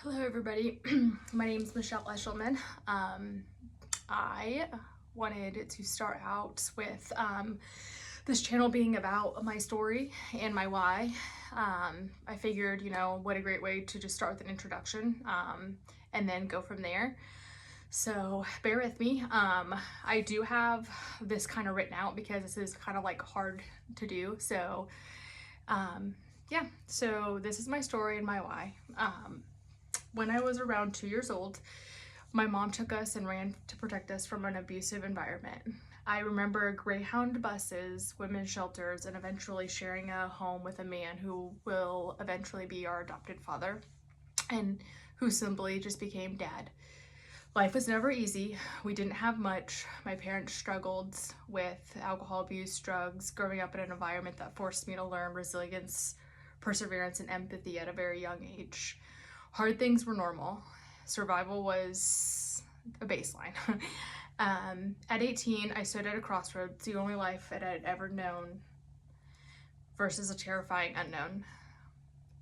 Hello everybody, my name is Michelle Eshelman. I wanted to start out with this channel being about my story and my why. I figured, what a great way to just start with an introduction and then go from there. So bear with me. I do have this kind of written out because this is kind of like hard to do. So yeah, so this is my story and my why. When I was around 2 years old, my mom took us and ran to protect us from an abusive environment. I remember Greyhound buses, women's shelters, and eventually sharing a home with a man who will eventually be our adopted father and who simply just became dad. Life was never easy. We didn't have much. My parents struggled with alcohol abuse, drugs, growing up in an environment that forced me to learn resilience, perseverance, and empathy at a very young age. Hard things were normal. Survival was a baseline. At 18, I stood at a crossroads, the only life that I had ever known versus a terrifying unknown.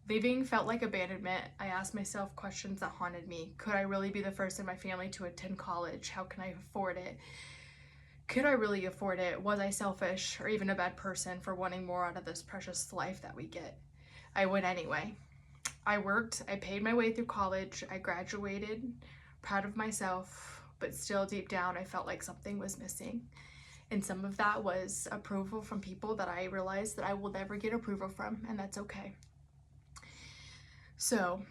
Leaving felt like abandonment. I asked myself questions that haunted me. Could I really be the first in my family to attend college? How can I afford it? Could I really afford it? Was I selfish or even a bad person for wanting more out of this precious life that we get? I went anyway. I worked, I paid my way through college, I graduated, proud of myself, but still deep down I felt like something was missing. And some of that was approval from people that I realized that I will never get approval from, and that's okay. So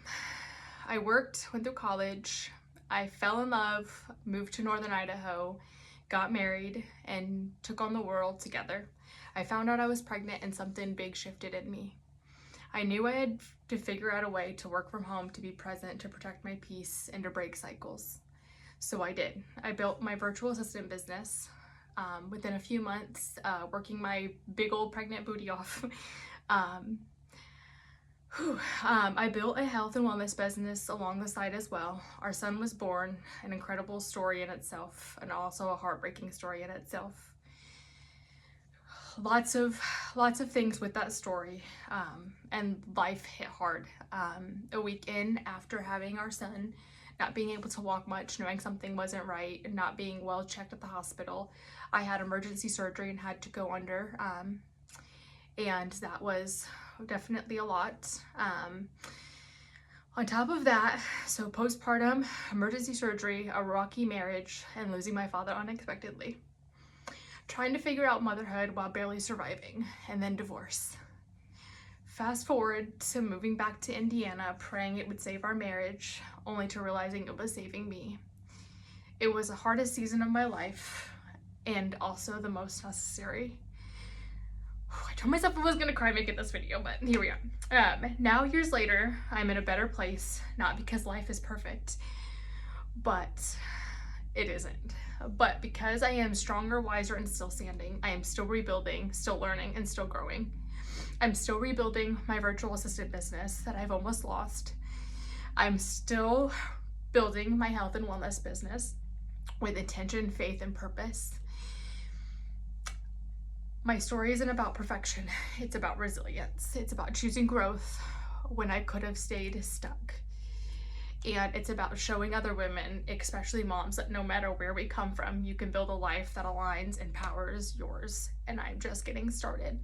I worked, went through college, I fell in love, moved to Northern Idaho, got married, and took on the world together. I found out I was pregnant and something big shifted in me. I knew I had to figure out a way to work from home, to be present, to protect my peace, and to break cycles. So I did. I built my virtual assistant business. Within a few months, working my big old pregnant booty off, I built a health and wellness business along the side as well. Our son was born, an incredible story in itself, and also a heartbreaking story in itself. Lots of things with that story, and life hit hard. A week in after having our son, not being able to walk much, knowing something wasn't right, and not being well checked at the hospital, I had emergency surgery and had to go under, and that was definitely a lot. On top of that, so postpartum, emergency surgery, a rocky marriage, and losing my father unexpectedly. Trying to figure out motherhood while barely surviving, and then divorce. Fast forward to moving back to Indiana, praying it would save our marriage, only to realizing it was saving me. It was the hardest season of my life, and also the most necessary. I told myself I was gonna cry making this video, but here we are. Now, years later, I'm in a better place, not because life is perfect, but it isn't. But because I am stronger, wiser, and still standing, I am still rebuilding, still learning, and still growing. I'm still rebuilding my virtual assistant business that I've almost lost. I'm still building my health and wellness business with intention, faith, and purpose. My story isn't about perfection. It's about resilience. It's about choosing growth when I could have stayed stuck. And it's about showing other women, especially moms, that no matter where we come from, you can build a life that aligns and powers yours. And I'm just getting started.